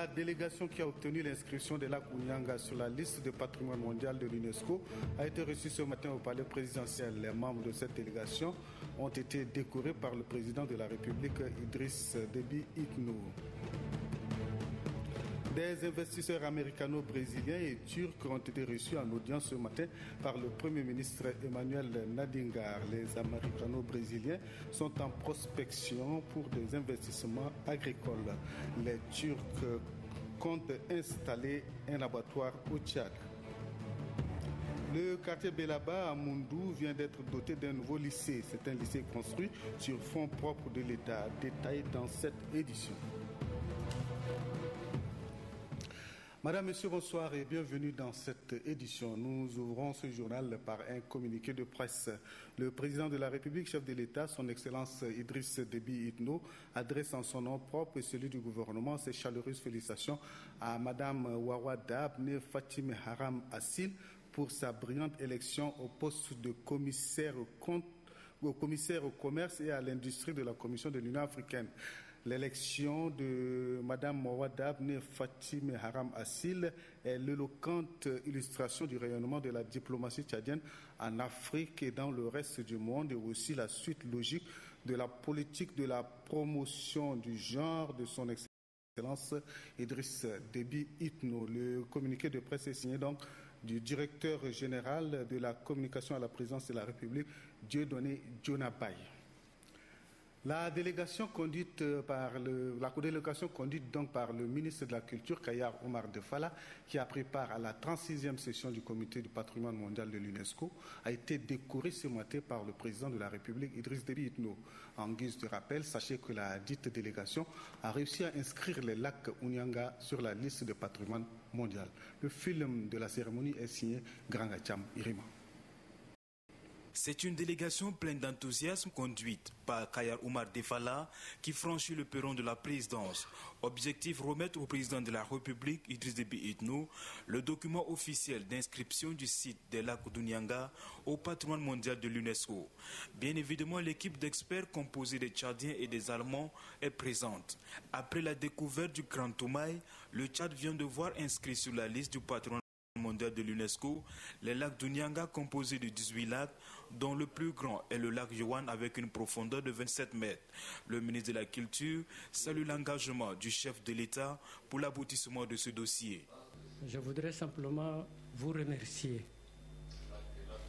La délégation qui a obtenu l'inscription des lacs Unyanga sur la liste de patrimoine mondial de l'UNESCO a été reçue ce matin au palais présidentiel. Les membres de cette délégation ont été décorés par le président de la République, Idriss Déby Itno. Des investisseurs américano-brésiliens et turcs ont été reçus en audience ce matin par le Premier ministre Emmanuel Nadingar. Les américano-brésiliens sont en prospection pour des investissements agricoles. Les Turcs comptent installer un abattoir au Tchad. Le quartier Belaba à Moundou vient d'être doté d'un nouveau lycée. C'est un lycée construit sur fonds propres de l'État. Détail dans cette édition. Madame, Monsieur, bonsoir et bienvenue dans cette édition. Nous ouvrons ce journal par un communiqué de presse. Le président de la République, chef de l'État, son Excellence Idriss Déby Itno, adresse en son nom propre et celui du gouvernement ses chaleureuses félicitations à Madame Wawada Abne Fatime Haram Assil pour sa brillante élection au poste de commissaire au commerce et à l'industrie de la Commission de l'Union africaine. L'élection de Mme Wawada Abne Fatime Haram Assil est l'éloquente illustration du rayonnement de la diplomatie tchadienne en Afrique et dans le reste du monde et aussi la suite logique de la politique de la promotion du genre de son Excellence Idriss Déby Itno. Le communiqué de presse est signé donc du directeur général de la communication à la présidence de la République, Dieudonné Dionabay. La délégation conduite par le ministre de la Culture, Kayar Omar Defala, qui a pris part à la 36e session du Comité du patrimoine mondial de l'UNESCO, a été décorée ce matin par le président de la République, Idriss Déby Itno. En guise de rappel, sachez que la dite délégation a réussi à inscrire les lacs Unyanga sur la liste de patrimoine mondial. Le film de la cérémonie est signé Grangacham Irima. C'est une délégation pleine d'enthousiasme conduite par Kayar Omar Defala qui franchit le perron de la présidence. Objectif, remettre au président de la République, Idriss Déby Itno, le document officiel d'inscription du site des lacs d'Unyanga au patrimoine mondial de l'UNESCO. Bien évidemment, l'équipe d'experts composée des Tchadiens et des Allemands est présente. Après la découverte du Grand Toumaï, le Tchad vient de voir inscrit sur la liste du patrimoine mondial de l'UNESCO, les lacs d'Unyanga composés de 18 lacs, dont le plus grand est le lac Yohan avec une profondeur de 27 mètres. Le ministre de la Culture salue l'engagement du chef de l'État pour l'aboutissement de ce dossier. Je voudrais simplement vous remercier,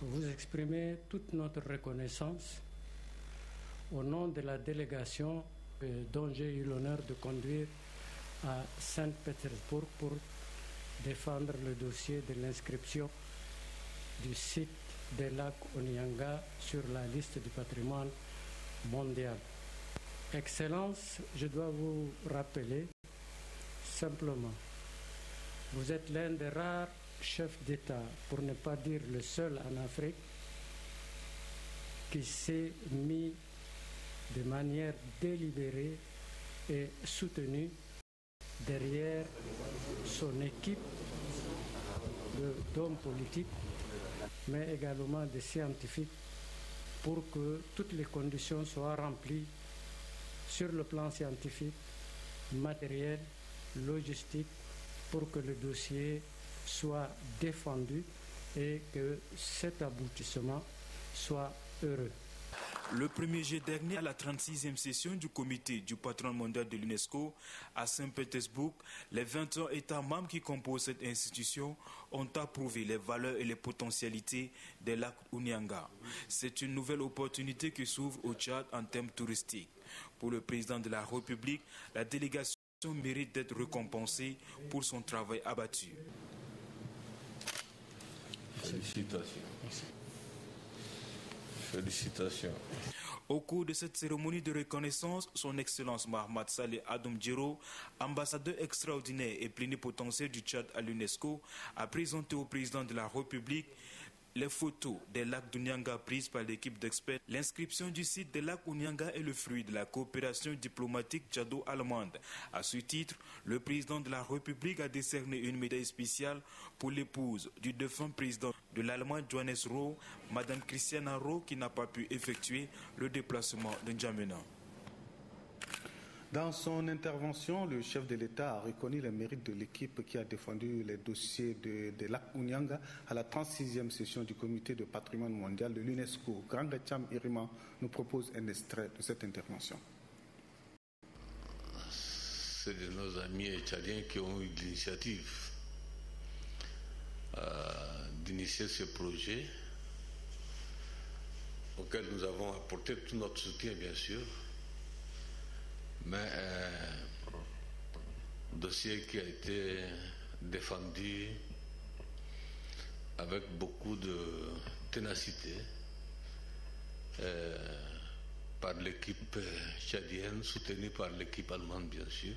vous exprimer toute notre reconnaissance au nom de la délégation dont j'ai eu l'honneur de conduire à Saint-Pétersbourg pour défendre le dossier de l'inscription du site des lacs Unyanga sur la liste du patrimoine mondial. Excellence, je dois vous rappeler simplement, vous êtes l'un des rares chefs d'État, pour ne pas dire le seul en Afrique, qui s'est mis de manière délibérée et soutenue derrière son équipe d'hommes politiques, mais également de scientifiques, pour que toutes les conditions soient remplies sur le plan scientifique, matériel, logistique, pour que le dossier soit défendu et que cet aboutissement soit heureux. Le 1er juillet dernier, à la 36e session du Comité du patrimoine mondial de l'UNESCO à Saint-Pétersbourg, les 21 États membres qui composent cette institution ont approuvé les valeurs et les potentialités des lacs Unyanga. C'est une nouvelle opportunité qui s'ouvre au Tchad en termes touristiques. Pour le président de la République, la délégation mérite d'être récompensée pour son travail abattu. Félicitations. Merci. Félicitations. Au cours de cette cérémonie de reconnaissance, son Excellence Mahamat Saleh Adoum Djero, ambassadeur extraordinaire et plénipotentiaire du Tchad à l'UNESCO, a présenté au président de la République les photos des lacs d'Unyanga prises par l'équipe d'experts. L'inscription du site des lacs Unyanga est le fruit de la coopération diplomatique tchado-allemande. À ce titre, le président de la République a décerné une médaille spéciale pour l'épouse du défunt président de l'Allemagne Johannes Rau, Madame Christiana Rau, qui n'a pas pu effectuer le déplacement de N'Djamena. Dans son intervention, le chef de l'État a reconnu les mérites de l'équipe qui a défendu les dossiers de Lac Unyanga à la 36e session du comité de patrimoine mondial de l'UNESCO. Granga Cham Irima nous propose un extrait de cette intervention. C'est de nos amis tchadiens qui ont eu l'initiative d'initier ce projet auquel nous avons apporté tout notre soutien, bien sûr. Mais un dossier qui a été défendu avec beaucoup de ténacité par l'équipe tchadienne, soutenue par l'équipe allemande bien sûr,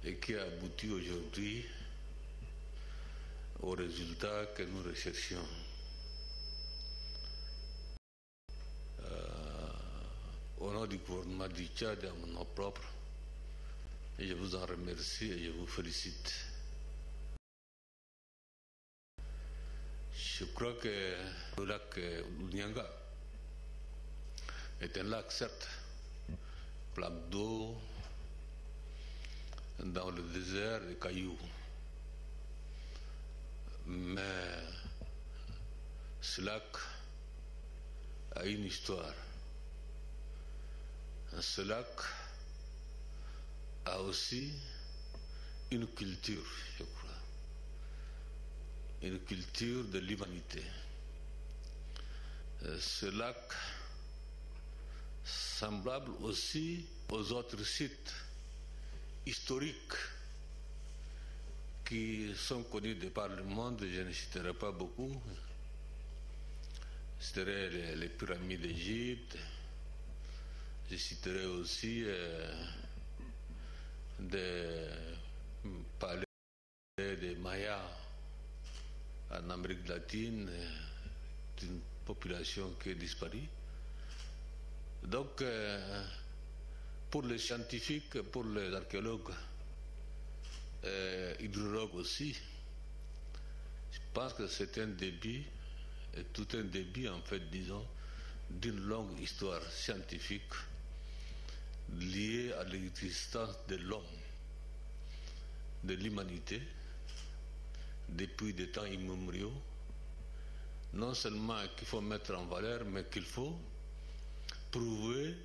et qui a abouti aujourd'hui au résultat que nous recherchions. Au nom du gouvernement du Tchad et à mon nom propre, et je vous en remercie et je vous félicite. Je crois que le lac Unyanga est un lac, certes, plaque d'eau dans le désert de cailloux. Mais ce lac a une histoire. Ce lac a aussi une culture, je crois. Une culture de l'humanité. Ce lac, semblable aussi aux autres sites historiques qui sont connus de par le monde, je ne citerai pas beaucoup. Je citerai les pyramides d'Égypte. Je citerai aussi des palais des Mayas en Amérique latine, d'une population qui est disparue. Donc, pour les scientifiques, pour les archéologues, hydrologues aussi, je pense que c'est un début, et tout un début en fait, disons, d'une longue histoire scientifique liée à l'existence de l'homme, de l'humanité, depuis des temps immémoriaux. Non seulement qu'il faut mettre en valeur, mais qu'il faut prouver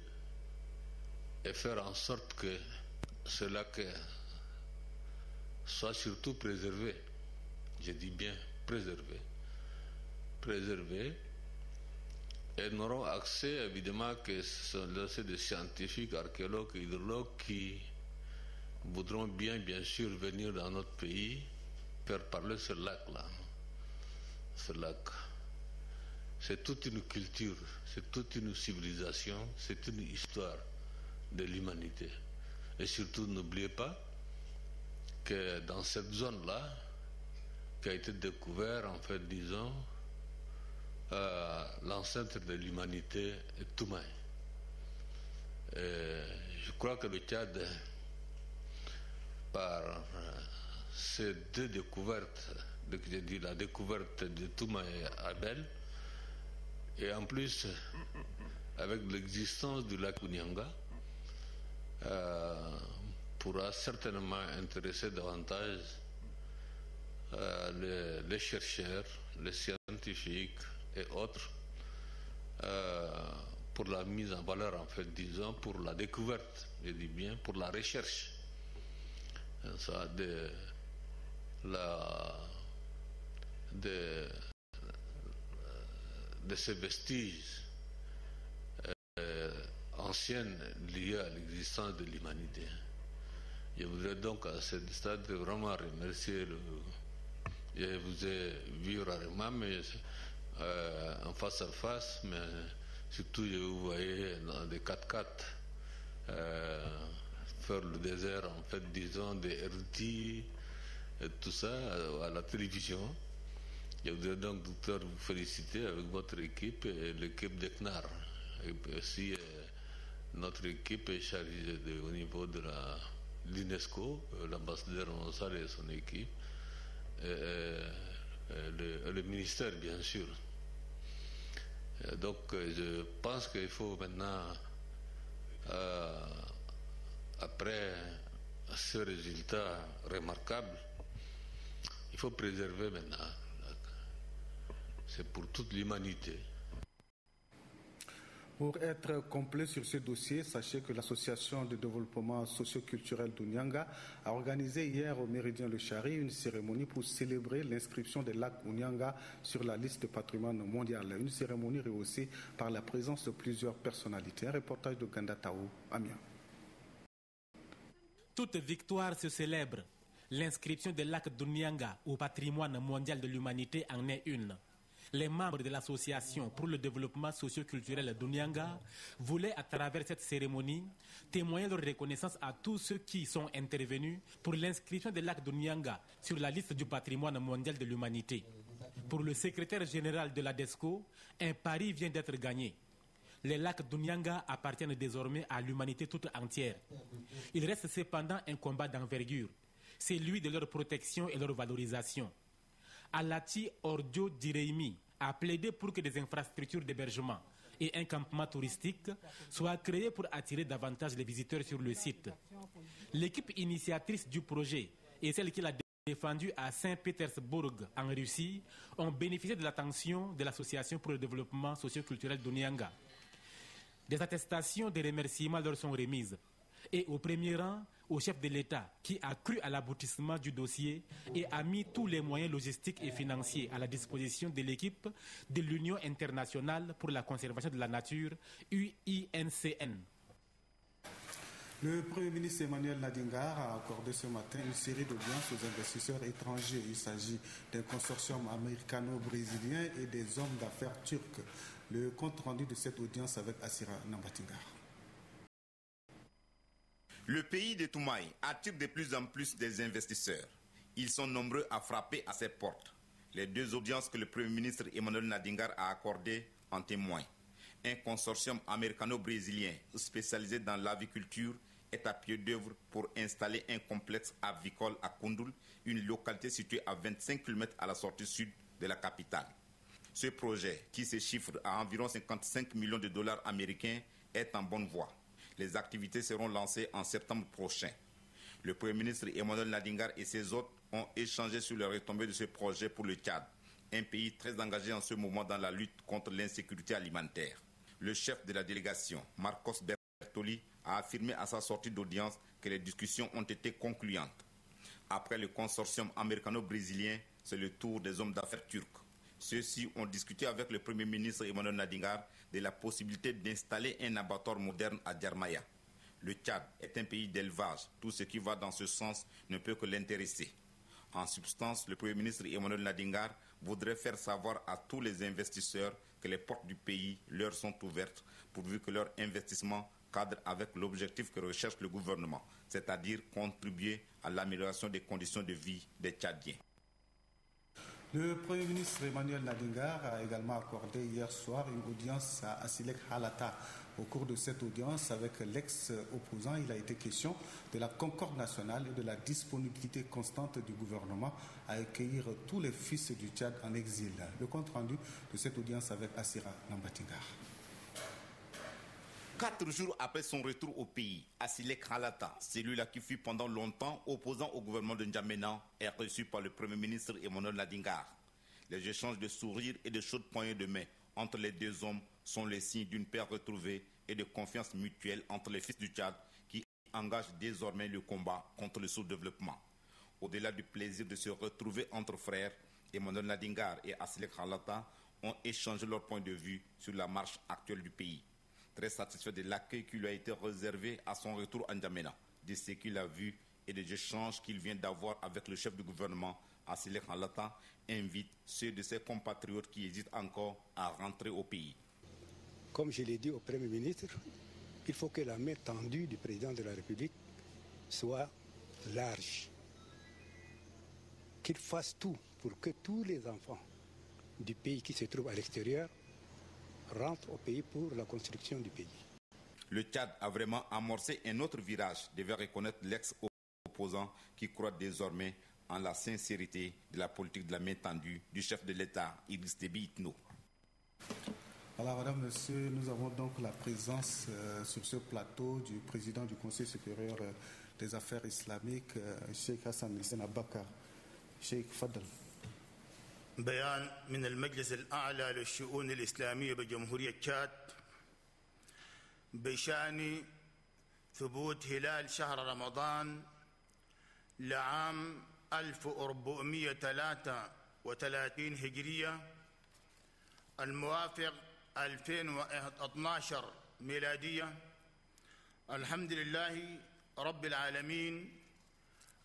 et faire en sorte que ce lac soit surtout préservé. Je dis bien préservé. Préservé. Et n'auront accès évidemment que ce sont des scientifiques, archéologues, hydrologues qui voudront bien sûr venir dans notre pays faire parler ce lac-là. Ce lac. C'est toute une culture, c'est toute une civilisation, c'est une histoire de l'humanité. Et surtout, n'oubliez pas que dans cette zone-là, qui a été découvert, en fait, disons, l'ancêtre de l'humanité est Toumaï. Je crois que le Tchad, par ces deux découvertes, j'ai dit la découverte de Toumaï et Abel, et en plus avec l'existence du lac Unyanga, pourra certainement intéresser davantage les chercheurs, les scientifiques et autres pour la mise en valeur, en fait, disons, pour la découverte, je dis bien, pour la recherche de ces vestiges anciennes liées à l'existence de l'humanité. Je voudrais donc à ce stade vraiment remercier je vous ai vu rarement, mais en face à face, mais surtout je vous voyais dans des 4x4 faire le désert, en fait, disons, des RT et tout ça à la télévision. Je voudrais donc, docteur, vous féliciter avec votre équipe et l'équipe d'ECNAR. Et aussi, notre équipe est chargée au niveau de l'UNESCO, l'ambassadeur Monsal et son équipe, le ministère, bien sûr. Donc, je pense qu'il faut maintenant après ce résultat remarquable, il faut préserver maintenant. C'est pour toute l'humanité. Pour être complet sur ce dossier, sachez que l'Association de développement socio-culturel d'Ounyanga a organisé hier au Méridien Le Chari une cérémonie pour célébrer l'inscription des lacs Ounyanga sur la liste de patrimoine mondial. Une cérémonie rehaussée par la présence de plusieurs personnalités. Un reportage de Ganda Tao, Amiens. Toute victoire se célèbre. L'inscription des lacs d'Ounyanga au patrimoine mondial de l'humanité en est une. Les membres de l'association pour le développement socio-culturel d'Ounyanga voulaient, à travers cette cérémonie, témoigner leur reconnaissance à tous ceux qui sont intervenus pour l'inscription des lacs d'Ounyanga sur la liste du patrimoine mondial de l'humanité. Pour le secrétaire général de l'ADESCO, un pari vient d'être gagné. Les lacs d'Ounyanga appartiennent désormais à l'humanité toute entière. Il reste cependant un combat d'envergure, celui de leur protection et leur valorisation. Alati Ordio Direimi a plaidé pour que des infrastructures d'hébergement et un campement touristique soient créés pour attirer davantage les visiteurs sur le site. L'équipe initiatrice du projet et celle qui l'a défendu à Saint-Pétersbourg en Russie ont bénéficié de l'attention de l'Association pour le développement socio-culturel d'Ounyanga. Des attestations de remerciements leur sont remises. Et au premier rang, au chef de l'État qui a cru à l'aboutissement du dossier et a mis tous les moyens logistiques et financiers à la disposition de l'équipe de l'Union internationale pour la conservation de la nature, UINCN. Le Premier ministre Emmanuel Nadingar a accordé ce matin une série d'audiences aux investisseurs étrangers. Il s'agit d'un consortium américano-brésilien et des hommes d'affaires turcs. Le compte rendu de cette audience avec Assira Nambatingar. Le pays de Toumaï attire de plus en plus des investisseurs. Ils sont nombreux à frapper à ses portes. Les deux audiences que le Premier ministre Emmanuel Nadingar a accordées en témoignent. Un consortium américano-brésilien spécialisé dans l'aviculture est à pied d'œuvre pour installer un complexe avicole à Koundoul, une localité située à 25 km à la sortie sud de la capitale. Ce projet, qui se chiffre à environ 55 millions de dollars américains, est en bonne voie. Les activités seront lancées en septembre prochain. Le Premier ministre Emmanuel Nadingar et ses hôtes ont échangé sur les retombées de ce projet pour le Tchad, un pays très engagé en ce moment dans la lutte contre l'insécurité alimentaire. Le chef de la délégation, Marcos Bertoli, a affirmé à sa sortie d'audience que les discussions ont été concluantes. Après le consortium américano-brésilien, c'est le tour des hommes d'affaires turcs. Ceux-ci ont discuté avec le Premier ministre Emmanuel Nadingar de la possibilité d'installer un abattoir moderne à Djermaya. Le Tchad est un pays d'élevage. Tout ce qui va dans ce sens ne peut que l'intéresser. En substance, le Premier ministre Emmanuel Nadingar voudrait faire savoir à tous les investisseurs que les portes du pays leur sont ouvertes pourvu que leur investissement cadre avec l'objectif que recherche le gouvernement, c'est-à-dire contribuer à l'amélioration des conditions de vie des Tchadiens. Le Premier ministre Emmanuel Nadingar a également accordé hier soir une audience à Asilek Halata. Au cours de cette audience avec l'ex-opposant, il a été question de la concorde nationale et de la disponibilité constante du gouvernement à accueillir tous les fils du Tchad en exil. Le compte rendu de cette audience avec Assira Nambatingar. 4 jours après son retour au pays, Asilek Halata, celui-là qui fut pendant longtemps opposant au gouvernement de N'Djamena, est reçu par le Premier ministre Emmanuel Nadingar. Les échanges de sourires et de chaudes poignées de main entre les deux hommes sont les signes d'une paix retrouvée et de confiance mutuelle entre les fils du Tchad qui engagent désormais le combat contre le sous-développement. Au-delà du plaisir de se retrouver entre frères, Emmanuel Nadingar et Asilek Halata ont échangé leur point de vue sur la marche actuelle du pays. Très satisfait de l'accueil qui lui a été réservé à son retour à N'Djamena, de ce qu'il a vu et des échanges qu'il vient d'avoir avec le chef du gouvernement, Asilek Halata, invite ceux de ses compatriotes qui hésitent encore à rentrer au pays. Comme je l'ai dit au Premier ministre, il faut que la main tendue du président de la République soit large. Qu'il fasse tout pour que tous les enfants du pays qui se trouvent à l'extérieur rentrent au pays pour la construction du pays. Le Tchad a vraiment amorcé un autre virage, devait reconnaître l'ex-opposant qui croit désormais en la sincérité de la politique de la main tendue du chef de l'État, Idriss Déby Itno. Alors, Madame, Monsieur, nous avons donc la présence sur ce plateau du président du Conseil supérieur des affaires islamiques, Cheikh Hassan Hussein Abakar. Cheikh Fadl. بيان من المجلس الأعلى للشؤون الإسلامية بجمهورية تشاد بشأن ثبوت هلال شهر رمضان لعام 1433 هجرية الموافق 2012 ميلادية. الحمد لله رب العالمين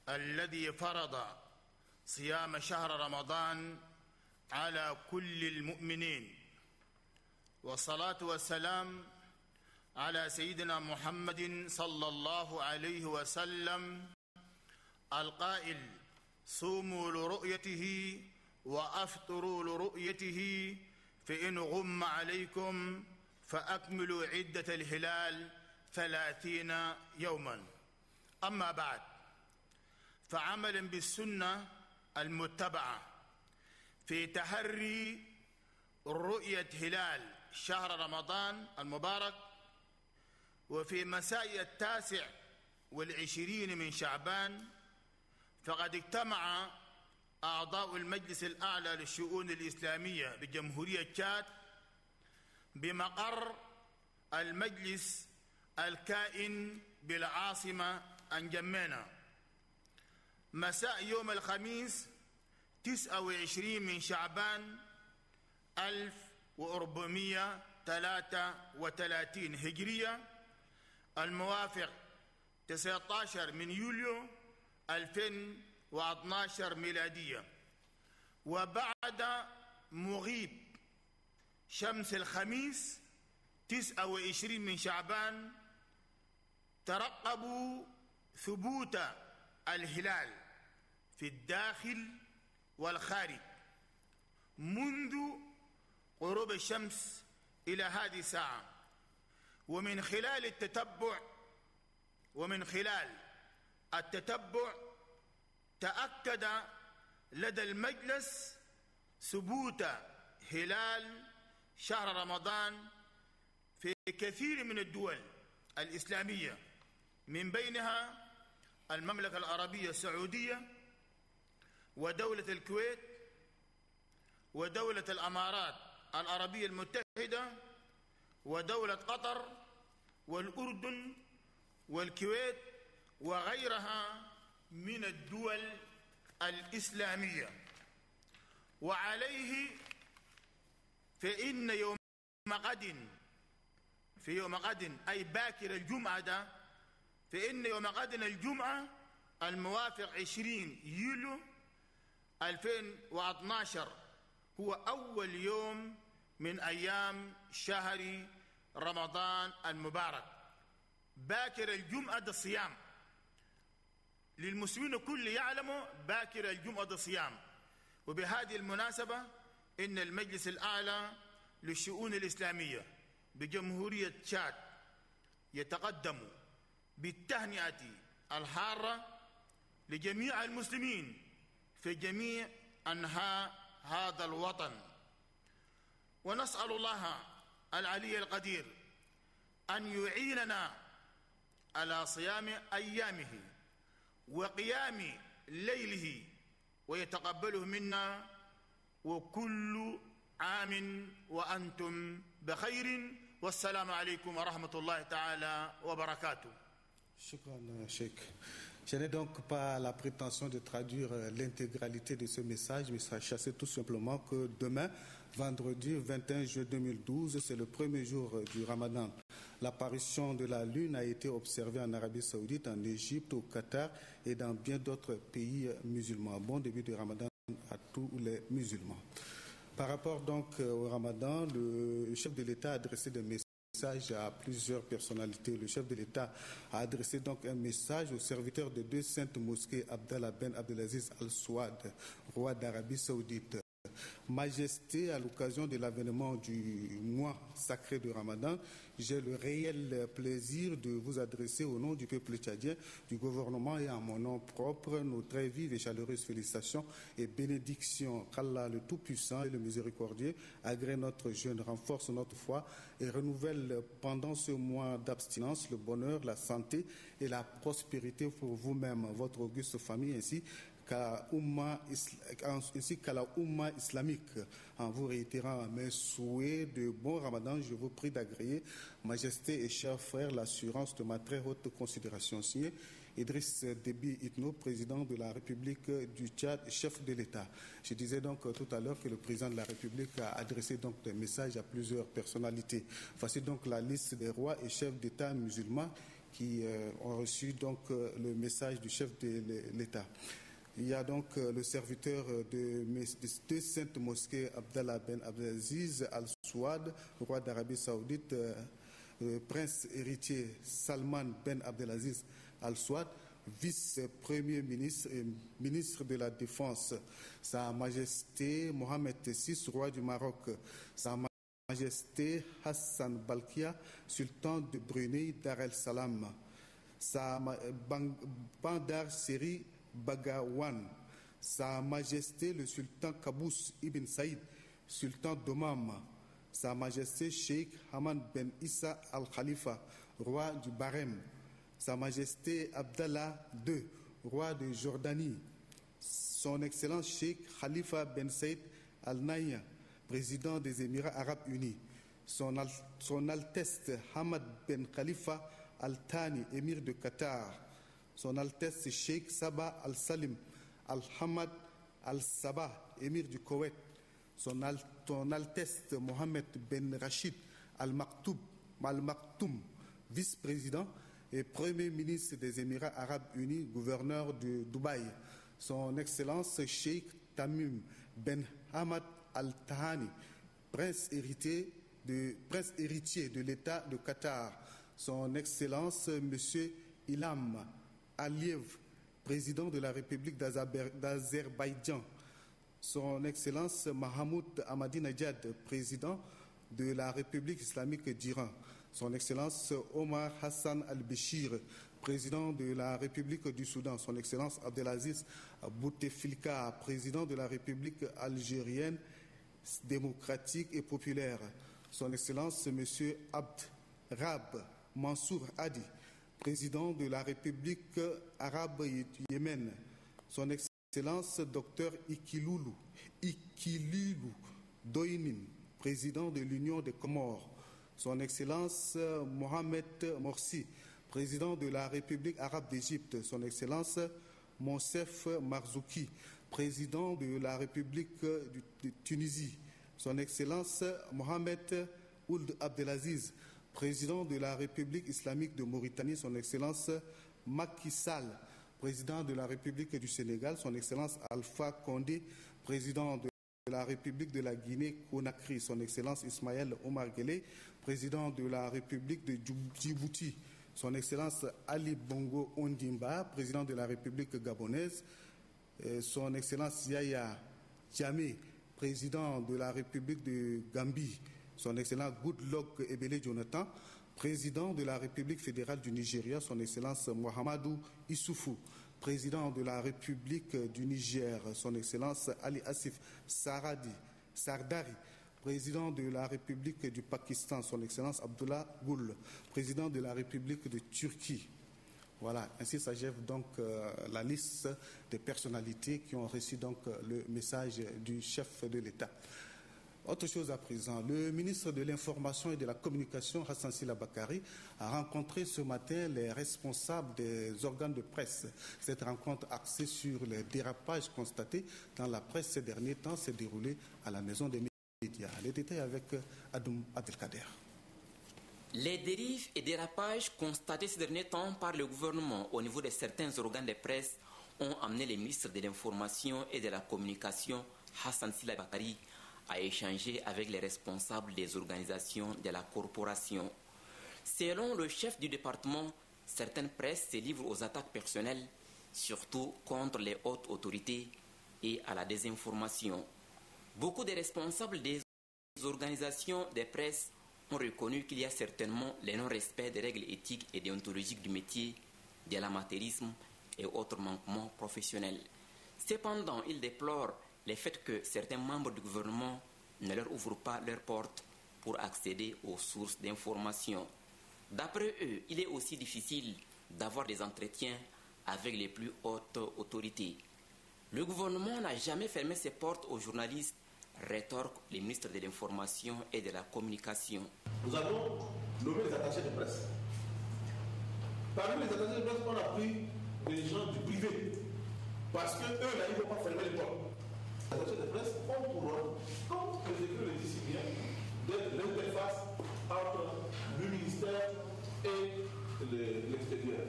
الذي فرض صيام شهر رمضان على كل المؤمنين، والصلاة والسلام على سيدنا محمد صلى الله عليه وسلم القائل: صوموا لرؤيته وأفطروا لرؤيته فإن غم عليكم فأكملوا عدة الهلال 30 يوما. أما بعد، فعملا بالسنة المتبعة في تحري رؤية هلال شهر رمضان المبارك، وفي مساء 29 من شعبان، فقد اجتمع أعضاء المجلس الأعلى للشؤون الإسلامية بجمهورية تشاد بمقر المجلس الكائن بالعاصمة أنجمينا مساء يوم الخميس 29 من شعبان 1433 هجرية الموافق 19 من يوليو 2012 ميلادية. وبعد مغيب شمس الخميس 29 من شعبان ترقبوا ثبوت الهلال في الداخل والخارج منذ غروب الشمس إلى هذه الساعة. ومن خلال التتبع تأكد لدى المجلس ثبوت هلال شهر رمضان في كثير من الدول الإسلامية، من بينها المملكة العربية السعودية ودولة الكويت ودولة الإمارات العربية المتحدة ودولة قطر والأردن والكويت وغيرها من الدول الإسلامية. وعليه فإن يوم غد أي باكر الجمعة فإن يوم غد الجمعة الموافق 20 يوليو 2012 هو أول يوم من أيام شهر رمضان المبارك. باكر الجمعة الصيام للمسلمين كل يعلموا باكر الجمعة الصيام. وبهذه المناسبة إن المجلس الأعلى للشؤون الإسلامية بجمهورية تشاد يتقدم بالتهنئة الحارة لجميع المسلمين في جميع أنحاء هذا الوطن، ونسأل الله العلي القدير أن يعيننا على صيام أيامه وقيام ليله ويتقبله منا، وكل عام وأنتم بخير، والسلام عليكم ورحمة الله تعالى وبركاته. Shukran, Cheikh. Je n'ai donc pas la prétention de traduire l'intégralité de ce message, mais sachez tout simplement que demain, vendredi 21 juin 2012, c'est le premier jour du Ramadan. L'apparition de la Lune a été observée en Arabie Saoudite, en Égypte, au Qatar et dans bien d'autres pays musulmans. Bon début de Ramadan à tous les musulmans. Par rapport donc au Ramadan, le chef de l'État a adressé des messages à plusieurs personnalités. Le chef de l'État a adressé donc un message aux serviteurs de deux saintes mosquées, Abdallah Ben Abdelaziz Al Souad, roi d'Arabie Saoudite, Majesté, à l'occasion de l'avènement du mois sacré de Ramadan, j'ai le réel plaisir de vous adresser au nom du peuple tchadien, du gouvernement et en mon nom propre, nos très vives et chaleureuses félicitations et bénédictions. Qu'Allah, le Tout-Puissant et le Miséricordieux, agrée notre jeûne, renforce notre foi et renouvelle pendant ce mois d'abstinence le bonheur, la santé et la prospérité pour vous-même, votre auguste famille, ainsi qu'à la Oumma islamique. En vous réitérant mes souhaits de bon Ramadan, je vous prie d'agréer, Majesté et chers frères, l'assurance de ma très haute considération. Signé Idriss Déby Itno, président de la République du Tchad, chef de l'État. Je disais donc tout à l'heure que le président de la République a adressé donc des messages à plusieurs personnalités. Voici donc la liste des rois et chefs d'État musulmans qui ont reçu donc le message du chef de l'État. Il y a donc le serviteur de deux saintes mosquées, Abdallah Ben Abdelaziz Al-Souad, roi d'Arabie Saoudite, le prince héritier Salman Ben Abdelaziz Al-Souad, vice-premier ministre et ministre de la Défense, Sa Majesté Mohamed VI, roi du Maroc, Sa Majesté Hassan Balkia, sultan de Brunei Dar el Salam, Sa Bandar Seri Bagawan, Sa Majesté le Sultan Qaboos Ibn Saïd, Sultan d'Oman, Sa Majesté Sheikh Hamad Ben Issa Al-Khalifa, roi du Bahreïn, Sa Majesté Abdallah II, roi de Jordanie, Son Excellence Sheikh Khalifa Ben Saïd Al-Nahyan, président des Émirats Arabes Unis, Son Altesse Hamad Ben Khalifa Al-Thani, émir de Qatar, Son Altesse Sheikh Sabah Al-Salim Al-Hamad Al-Sabah, émir du Koweït, Son Altesse Mohamed Ben Rachid Al-Maktoum, vice-président et premier ministre des Émirats Arabes Unis, gouverneur de Dubaï, Son Excellence Sheikh Tamim Ben Hamad Al-Thani, prince héritier de l'État de Qatar, Son Excellence Monsieur Ilham Aliyev, président de la République d'Azerbaïdjan, Son Excellence Mahmoud Ahmadinejad, président de la République islamique d'Iran, Son Excellence Omar Hassan Al-Béchir, président de la République du Soudan, Son Excellence Abdelaziz Bouteflika, président de la République algérienne démocratique et populaire, Son Excellence Monsieur Abd Rab Mansour Hadi, président de la République arabe du Yémen, Son Excellence Dr Ikilulu Doinin, président de l'Union des Comores, Son Excellence Mohamed Morsi, président de la République arabe d'Égypte, Son Excellence Monsef Marzouki, président de la République de Tunisie, Son Excellence Mohamed Ould Abdelaziz, président de la République islamique de Mauritanie, Son Excellence Macky Sall, président de la République du Sénégal, Son Excellence Alpha Condé, président de la République de la Guinée-Conakry, Son Excellence Ismaël Omar Guelleh, président de la République de Djibouti, Son Excellence Ali Bongo Ondimba, président de la République gabonaise, Son Excellence Yahya Jammeh, président de la République de Gambie, Son Excellence Goodluck Ebele Jonathan, président de la République fédérale du Nigeria, Son Excellence Mohamedou Issoufou, président de la République du Niger, Son Excellence Ali Asif Sardari, président de la République du Pakistan, Son Excellence Abdullah Gül, président de la République de Turquie. Voilà, ainsi s'achève donc la liste des personnalités qui ont reçu donc le message du chef de l'État. Autre chose à présent, le ministre de l'Information et de la Communication, Hassan Sila Bakari, a rencontré ce matin les responsables des organes de presse. Cette rencontre axée sur les dérapages constatés dans la presse ces derniers temps s'est déroulée à la Maison des médias. Les détails avec Adoum Abdelkader. Les dérives et dérapages constatés ces derniers temps par le gouvernement au niveau de certains organes de presse ont amené le ministre de l'Information et de la Communication, Hassan Sila Bakari, à échanger avec les responsables des organisations de la corporation. Selon le chef du département, certaines presses se livrent aux attaques personnelles, surtout contre les hautes autorités et à la désinformation. Beaucoup des responsables des organisations de presse ont reconnu qu'il y a certainement le non-respect des règles éthiques et déontologiques du métier, de l'amateurisme et autres manquements professionnels. Cependant, ils déplorent le fait que certains membres du gouvernement ne leur ouvrent pas leurs portes pour accéder aux sources d'information. D'après eux, il est aussi difficile d'avoir des entretiens avec les plus hautes autorités. Le gouvernement n'a jamais fermé ses portes aux journalistes, rétorque le ministre de l'Information et de la Communication. Nous avons nommé les attachés de presse. Parmi les attachés de presse, on a pris des gens du privé. Parce qu'eux, là, ils ne vont pas fermer les portes. Les attachés de presse ont pour rôle, comme le décret le dit si bien, d'être l'interface entre le ministère et l'extérieur.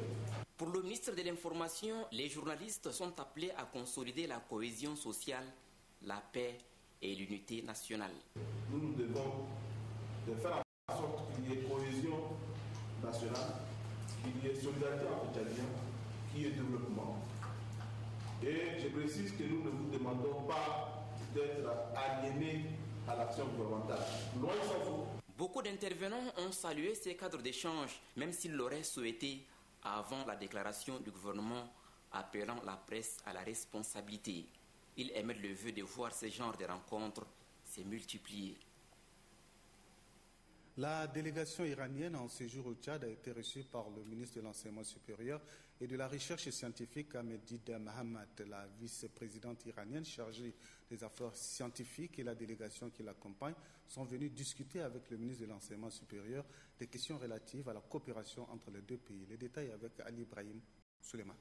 Pour le ministre de l'Information, les journalistes sont appelés à consolider la cohésion sociale, la paix et l'unité nationale. Nous devons faire en sorte qu'il y ait cohésion nationale, qu'il y ait solidarité entre Tchadiens, qu'il y ait développement. Et je précise que nous ne vous demandons pas d'être aliénés à l'action gouvernementale. Loin s'en faut. Beaucoup d'intervenants ont salué ces cadres d'échange, même s'ils l'auraient souhaité avant la déclaration du gouvernement appelant la presse à la responsabilité. Ils émettent le vœu de voir ce genre de rencontres se multiplier. La délégation iranienne en séjour au Tchad a été reçue par le ministre de l'Enseignement supérieur et de la Recherche scientifique Ahmedid Mahamat. La vice-présidente iranienne chargée des affaires scientifiques et la délégation qui l'accompagne sont venus discuter avec le ministre de l'Enseignement supérieur des questions relatives à la coopération entre les deux pays. Les détails avec Ali Ibrahim Suleiman.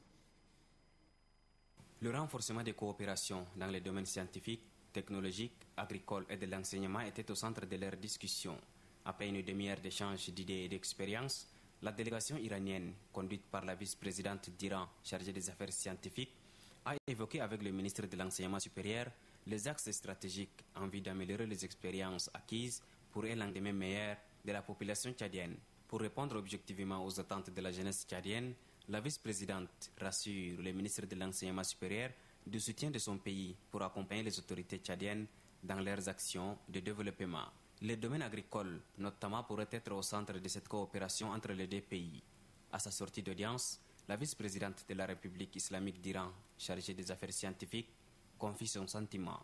Le renforcement des coopérations dans les domaines scientifiques, technologiques, agricoles et de l'enseignement était au centre de leurs discussions. Après une demi-heure d'échange d'idées et d'expériences, la délégation iranienne, conduite par la vice-présidente d'Iran chargée des affaires scientifiques, a évoqué avec le ministre de l'Enseignement supérieur les axes stratégiques en vue d'améliorer les expériences acquises pour un lendemain meilleur de la population tchadienne. Pour répondre objectivement aux attentes de la jeunesse tchadienne, la vice-présidente rassure le ministre de l'Enseignement supérieur du soutien de son pays pour accompagner les autorités tchadiennes dans leurs actions de développement. Les domaines agricoles, notamment, pourraient être au centre de cette coopération entre les deux pays. À sa sortie d'audience, la vice-présidente de la République islamique d'Iran, chargée des affaires scientifiques, confie son sentiment.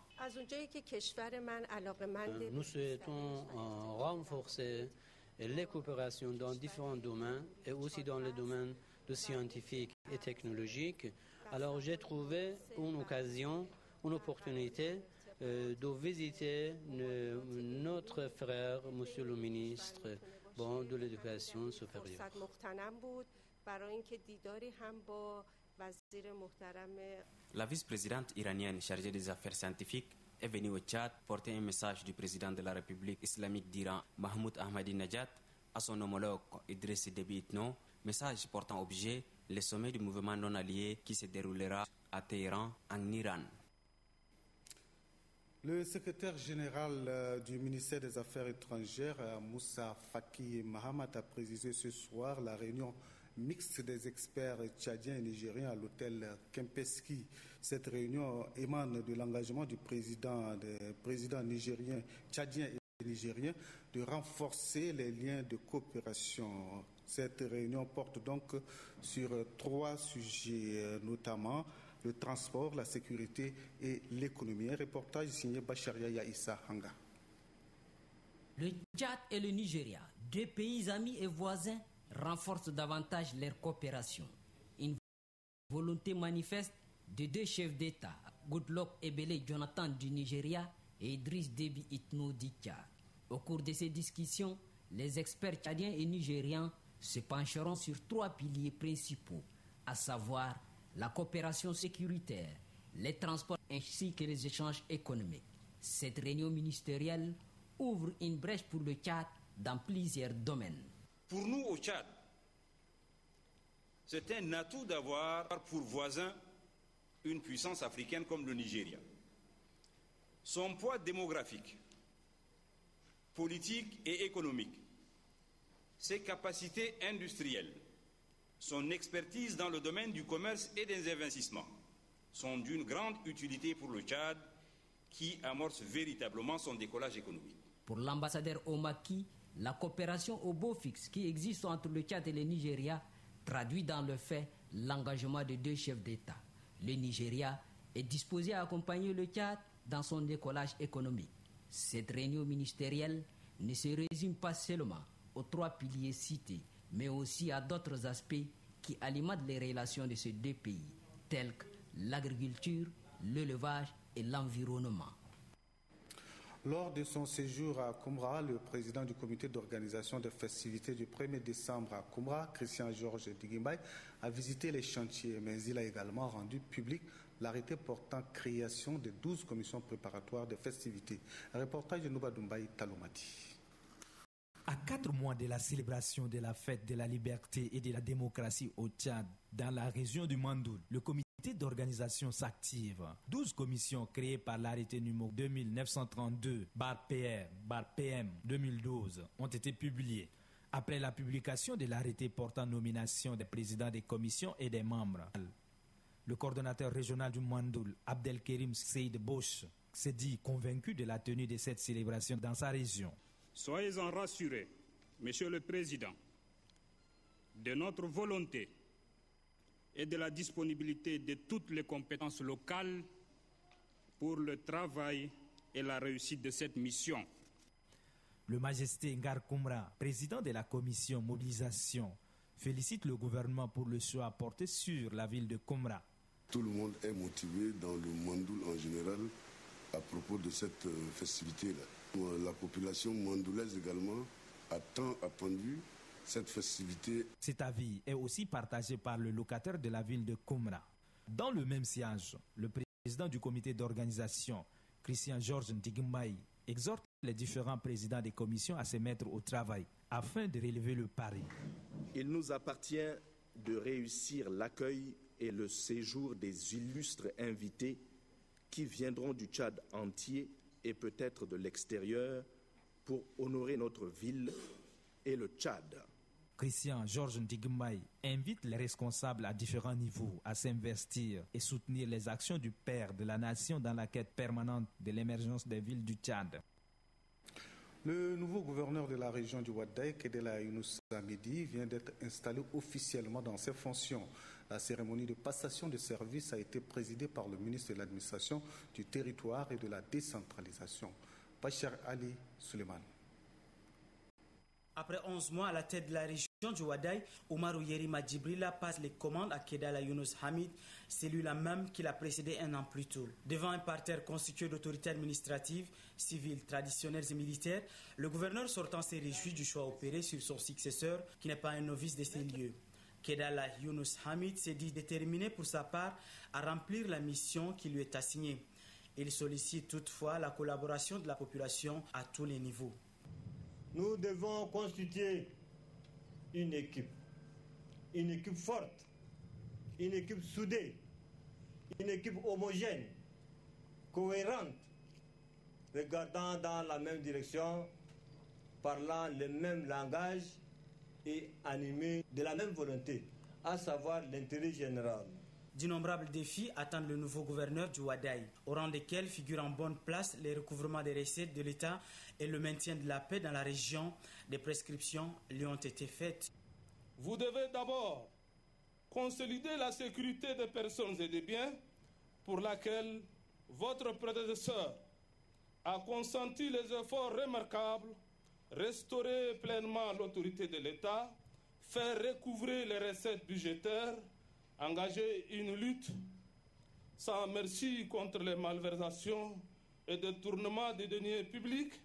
Nous souhaitons renforcer les coopérations dans différents domaines et aussi dans les domaines de scientifiques et technologiques. Alors j'ai trouvé une occasion, une opportunité de visiter notre frère, monsieur le ministre de l'Éducation supérieure. La vice-présidente iranienne chargée des affaires scientifiques est venue au Tchad porter un message du président de la République islamique d'Iran, Mahmoud Ahmadinejad, à son homologue Idriss Déby Itno, message portant objet le sommet du mouvement non allié qui se déroulera à Téhéran, en Iran. Le secrétaire général du ministère des Affaires étrangères, Moussa Faki Mahamat, a précisé ce soir la réunion mixte des experts tchadiens et nigériens à l'hôtel Kempeski. Cette réunion émane de l'engagement du président nigérien, tchadien et nigérien de renforcer les liens de coopération. Cette réunion porte donc sur 3 sujets, notamment le transport, la sécurité et l'économie. Un reportage signé Bacharia Issa Hanga. Le Tchad et le Nigeria, 2 pays amis et voisins, renforcent davantage leur coopération. Une volonté manifeste de 2 chefs d'État, Goodluck Ebele Jonathan du Nigeria et Idriss Déby Itno du Tchad. Au cours de ces discussions, les experts tchadiens et nigériens se pencheront sur 3 piliers principaux, à savoir la coopération sécuritaire, les transports ainsi que les échanges économiques. Cette réunion ministérielle ouvre une brèche pour le Tchad dans plusieurs domaines. Pour nous au Tchad, c'est un atout d'avoir pour voisin une puissance africaine comme le Nigeria. Son poids démographique, politique et économique, ses capacités industrielles, son expertise dans le domaine du commerce et des investissements sont d'une grande utilité pour le Tchad qui amorce véritablement son décollage économique. Pour l'ambassadeur Omaki, la coopération au beau fixe qui existe entre le Tchad et le Nigeria traduit dans le fait l'engagement des deux chefs d'État. Le Nigeria est disposé à accompagner le Tchad dans son décollage économique. Cette réunion ministérielle ne se résume pas seulement aux 3 piliers cités, mais aussi à d'autres aspects qui alimentent les relations de ces deux pays, tels que l'agriculture, l'élevage et l'environnement. Lors de son séjour à Koumra, le président du comité d'organisation des festivités du 1er décembre à Koumra, Christian Georges Digimbaï, a visité les chantiers, mais il a également rendu public l'arrêté portant création de 12 commissions préparatoires des festivités. Un reportage de Nouba Dumbaï Talomati. À 4 mois de la célébration de la fête de la liberté et de la démocratie au Tchad, dans la région du Mandoul, le comité d'organisation s'active. 12 commissions créées par l'arrêté numéro 2932/PR/PM 2012 ont été publiées. Après la publication de l'arrêté portant nomination des présidents des commissions et des membres, le coordonnateur régional du Mandoul, Abdelkerim Seyd Bosch, s'est dit convaincu de la tenue de cette célébration dans sa région. Soyez-en rassurés, Monsieur le Président, de notre volonté et de la disponibilité de toutes les compétences locales pour le travail et la réussite de cette mission. Le Majesté Ngar Koumra, président de la commission mobilisation, félicite le gouvernement pour le choix apporté sur la ville de Koumra. Tout le monde est motivé dans le Mandoul en général à propos de cette festivité-là. La population mandoulaise également a tant attendu cette festivité. Cet avis est aussi partagé par le locataire de la ville de Koumra. Dans le même siège, le président du comité d'organisation, Christian Georges Ndigimbaï, exhorte les différents présidents des commissions à se mettre au travail afin de relever le pari. Il nous appartient de réussir l'accueil et le séjour des illustres invités qui viendront du Tchad entier et peut-être de l'extérieur pour honorer notre ville et le Tchad. Christian Georges Ndigimbaï invite les responsables à différents niveaux à s'investir et soutenir les actions du père de la nation dans la quête permanente de l'émergence des villes du Tchad. Le nouveau gouverneur de la région du Ouaddaï, Kedela Younous Hamidi, vient d'être installé officiellement dans ses fonctions. La cérémonie de passation de service a été présidée par le ministre de l'Administration du Territoire et de la Décentralisation, Bachar Ali Suleiman. Après 11 mois à la tête de la région du Ouaddaï, Oumarou Yerima Djibrila passe les commandes à Kedala Younous Hamid, celui-là même qui l'a précédé un an plus tôt. Devant un parterre constitué d'autorités administratives, civiles, traditionnelles et militaires, le gouverneur sortant s'est réjoui du choix opéré sur son successeur, qui n'est pas un novice de ces lieux. Kedala Younous Hamid s'est dit déterminé pour sa part à remplir la mission qui lui est assignée. Il sollicite toutefois la collaboration de la population à tous les niveaux. Nous devons constituer une équipe forte, une équipe soudée, une équipe homogène, cohérente, regardant dans la même direction, parlant le même langage et animée de la même volonté, à savoir l'intérêt général. D'innombrables défis attendent le nouveau gouverneur du Ouaddaï, au rang desquels figurent en bonne place les recouvrements des recettes de l'État et le maintien de la paix dans la région. Des prescriptions lui ont été faites. Vous devez d'abord consolider la sécurité des personnes et des biens pour laquelle votre prédécesseur a consenti les efforts remarquables, restaurer pleinement l'autorité de l'État, faire recouvrer les recettes budgétaires, engager une lutte sans merci contre les malversations et détournements des deniers publics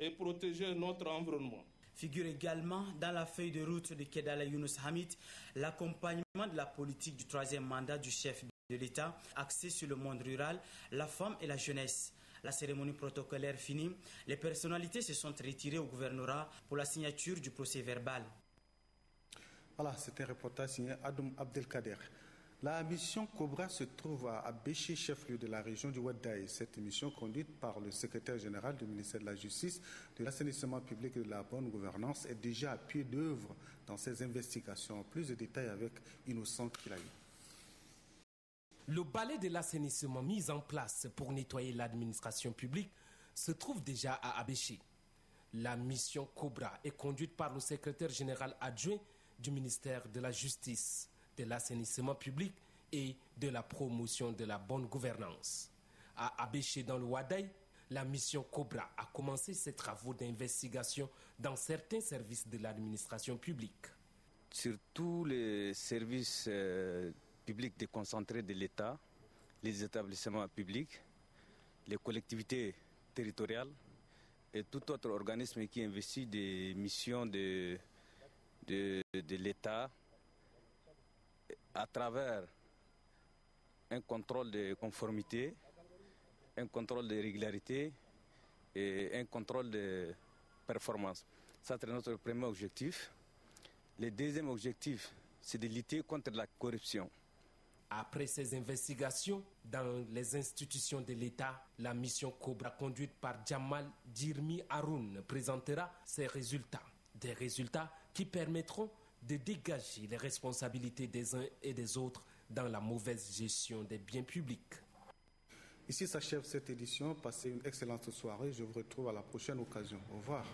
et protéger notre environnement. Figure également dans la feuille de route de Kedala Younous Hamid l'accompagnement de la politique du troisième mandat du chef de l'État axé sur le monde rural, la femme et la jeunesse. La cérémonie protocolaire finie, les personnalités se sont retirées au gouvernorat pour la signature du procès verbal. Voilà, c'est un reportage signé Adoum Abdelkader. La mission Cobra se trouve à Béché, chef-lieu de la région du Ouaddaï. Cette mission, conduite par le secrétaire général du ministère de la Justice, de l'assainissement public et de la bonne gouvernance, est déjà à pied d'œuvre dans ses investigations. Plus de détails avec Innocent Kilaï. Le balai de l'assainissement mis en place pour nettoyer l'administration publique se trouve déjà à Abéché. La mission Cobra est conduite par le secrétaire général adjoint du ministère de la Justice, de l'assainissement public et de la promotion de la bonne gouvernance. À Abéché dans le Wadaï, la mission Cobra a commencé ses travaux d'investigation dans certains services de l'administration publique. Sur tous les services publics déconcentrés de l'État, les établissements publics, les collectivités territoriales et tout autre organisme qui investit des missions de l'État à travers un contrôle de conformité, un contrôle de régularité et un contrôle de performance. Ça, c'est notre premier objectif. Le deuxième objectif, c'est de lutter contre la corruption. Après ces investigations dans les institutions de l'État, la mission Cobra conduite par Jamal Djirmi Haroun présentera ses résultats. Des résultats qui permettront de dégager les responsabilités des uns et des autres dans la mauvaise gestion des biens publics. Ici s'achève cette édition. Passez une excellente soirée. Je vous retrouve à la prochaine occasion. Au revoir.